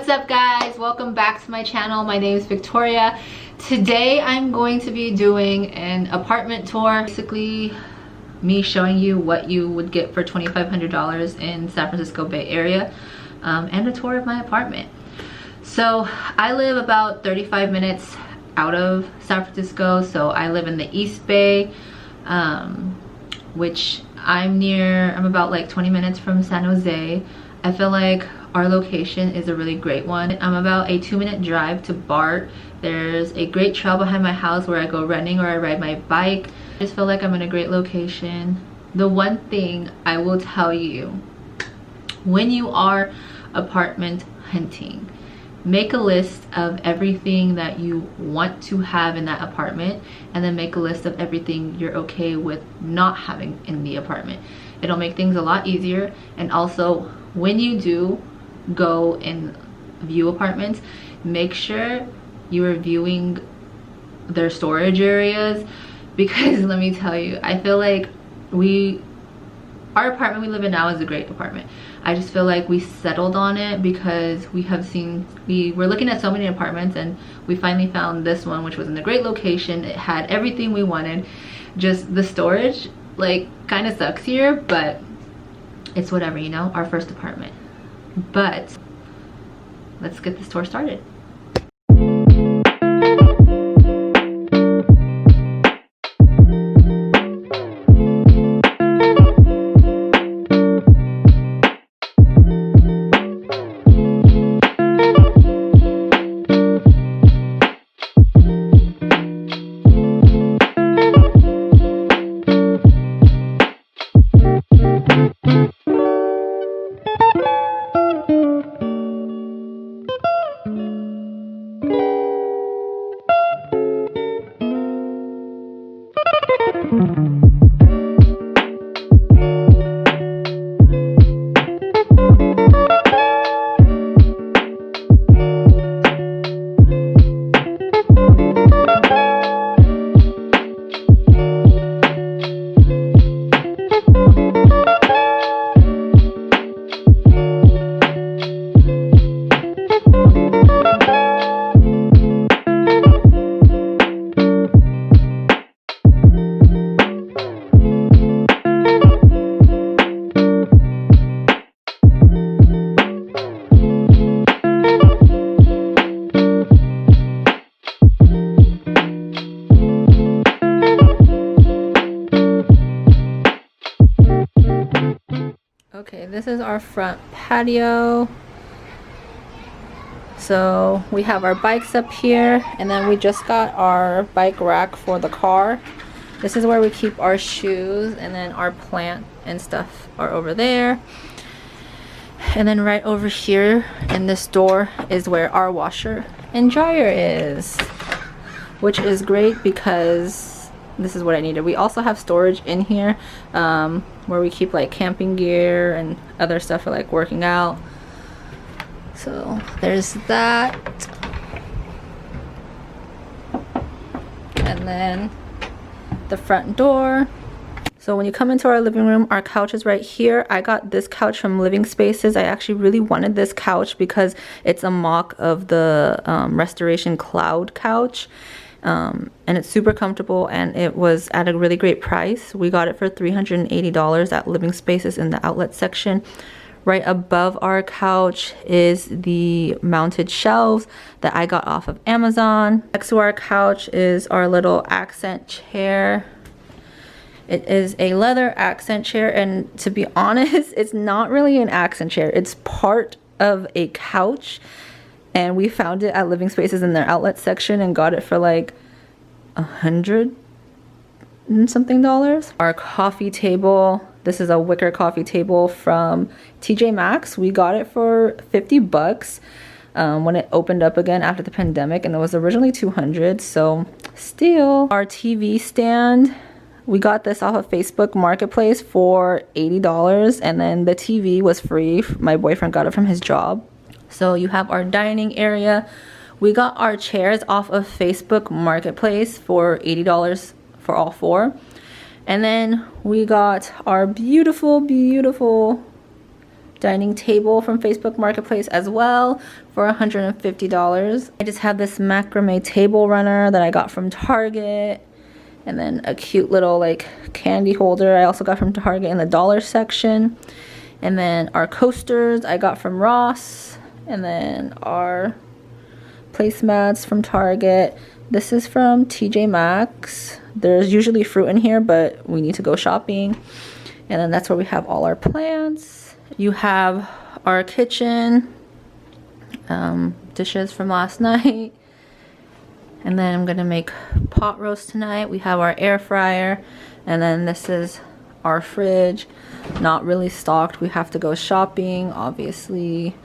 What's up guys, welcome back to my channel. My name is Victoria. Today I'm going to be doing an apartment tour, basically me showing you what you would get for $2,500 in San Francisco Bay Area, and a tour of my apartment. So I live about 35 minutes out of San Francisco, so I live in the East Bay, which I'm about like 20 minutes from San Jose. I feel like our location is a really great one. I'm about a 2-minute drive to BART. There's a great trail behind my house where I go running or I ride my bike. I just feel like I'm in a great location. The one thing I will tell you, when you are apartment hunting, make a list of everything that you want to have in that apartment, and then make a list of everything you're okay with not having in the apartment. It'll make things a lot easier. And also, when you do go and view apartments, make sure you are viewing their storage areas, because let me tell you, I feel like our apartment we live in now is a great apartment. I just feel like we settled on it because we were looking at so many apartments, and we finally found this one, which was in a great location. It had everything we wanted. Just the storage like kind of sucks here, but it's whatever, you know, our first apartment. But let's get this tour started. Okay, this is our front patio. So we have our bikes up here, and then we just got our bike rack for the car. This is where we keep our shoes, and then our plant and stuff are over there. And then right over here in this door is where our washer and dryer is, which is great because this is what I needed. We also have storage in here where we keep like camping gear and other stuff for like working out. So there's that. And then the front door. So when you come into our living room, our couch is right here. I got this couch from Living Spaces. I actually really wanted this couch because it's a mock of the Restoration Cloud couch. And it's super comfortable, and it was at a really great price. We got it for $380 at Living Spaces in the outlet section. Right above our couch is the mounted shelves that I got off of Amazon. Next to our couch is our little accent chair. It is a leather accent chair, and to be honest, it's not really an accent chair. It's part of a couch. And we found it at Living Spaces in their outlet section and got it for like $100 and something. Our coffee table. This is a wicker coffee table from TJ Maxx. We got it for 50 bucks when it opened up again after the pandemic, and it was originally 200, so still. Our TV stand. We got this off of Facebook Marketplace for $80, and then the TV was free. My boyfriend got it from his job. So you have our dining area. We got our chairs off of Facebook Marketplace for $80 for all four. And then we got our beautiful, beautiful dining table from Facebook Marketplace as well for $150. I just have this macrame table runner that I got from Target. And then a cute little like candy holder I also got from Target in the dollar section. And then our coasters I got from Ross. And then our placemats from Target. This is from TJ Maxx. There's usually fruit in here, but we need to go shopping. And then that's where we have all our plants. You have our kitchen, dishes from last night. And then I'm gonna make pot roast tonight. We have our air fryer. And then this is our fridge. Not really stocked. We have to go shopping, obviously.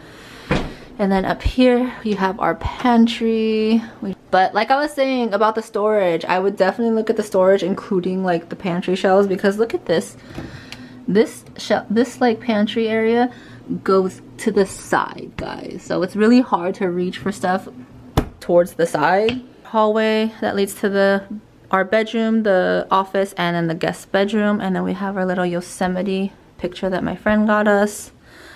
And then up here you have our pantry. But like I was saying about the storage, I would definitely look at the storage, including like the pantry shelves, because look at this. This like pantry area goes to the side, guys. So it's really hard to reach for stuff towards the side. Hallway that leads to our bedroom, the office, and then the guest bedroom. And then we have our little Yosemite picture that my friend got us.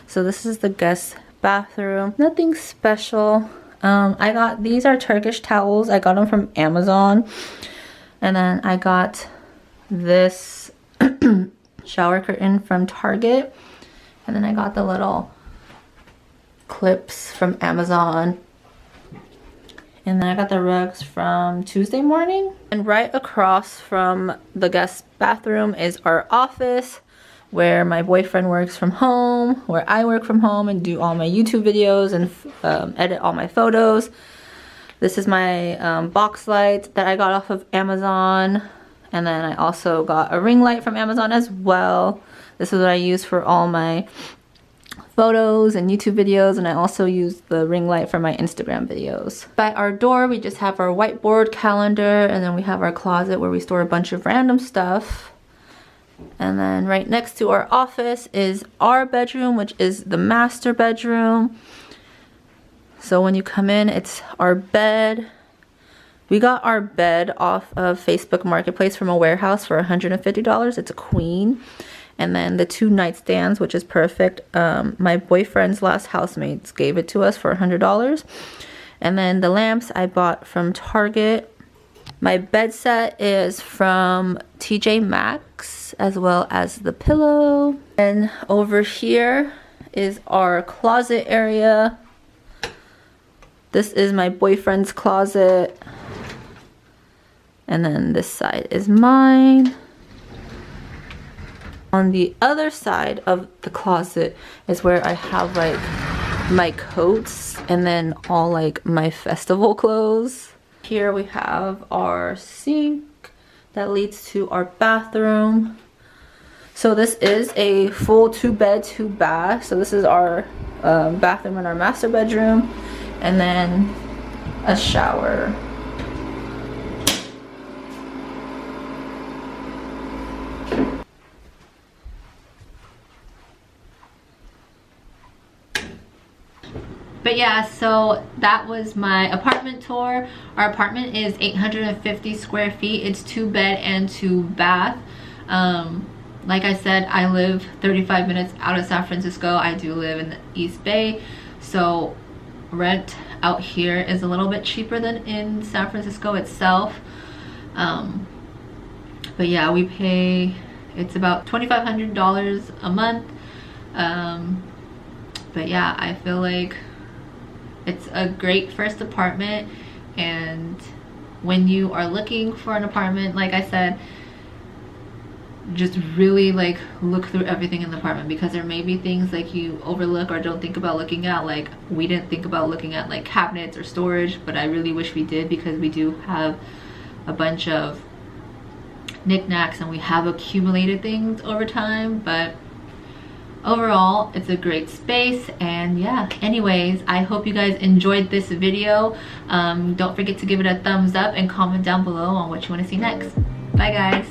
So this is the guest bathroom. Nothing special. These are Turkish towels. I got them from Amazon. And then I got this shower curtain from Target. And then I got the little clips from Amazon. And then I got the rugs from Tuesday Morning. And right across from the guest bathroom is our office, where my boyfriend works from home, where I work from home and do all my YouTube videos and edit all my photos. This is my box light that I got off of Amazon. And then I also got a ring light from Amazon as well. This is what I use for all my photos and YouTube videos, and I also use the ring light for my Instagram videos. By our door we just have our whiteboard calendar, and then we have our closet where we store a bunch of random stuff. And then right next to our office is our bedroom, which is the master bedroom. So when you come in, it's our bed. We got our bed off of Facebook Marketplace from a warehouse for $150. It's a queen. And then the 2 nightstands, which is perfect. My boyfriend's last housemates gave it to us for $100. And then the lamps I bought from Target. My bed set is from TJ Maxx, as well as the pillow. And over here is our closet area. This is my boyfriend's closet. And then this side is mine. On the other side of the closet is where I have like my coats and then all like my festival clothes. Here we have our sink that leads to our bathroom. So this is a full 2-bed, 2-bath. So this is our bathroom and our master bedroom, and then a shower. But yeah, so that was my apartment tour. Our apartment is 850 square feet. It's 2-bed and 2-bath. Like I said, I live 35 minutes out of San Francisco. I do live in the East Bay, so rent out here is a little bit cheaper than in San Francisco itself. But yeah, we pay, it's about $2,500 a month. But yeah, I feel like it's a great first apartment, and when you are looking for an apartment, like I said, just really like look through everything in the apartment, because there may be things like you overlook or don't think about looking at. Like we didn't think about looking at like cabinets or storage, but I really wish we did, because we do have a bunch of knickknacks and we have accumulated things over time. But overall, it's a great space. And yeah, anyways, I hope you guys enjoyed this video. Don't forget to give it a thumbs up and comment down below on what you want to see next. Bye guys.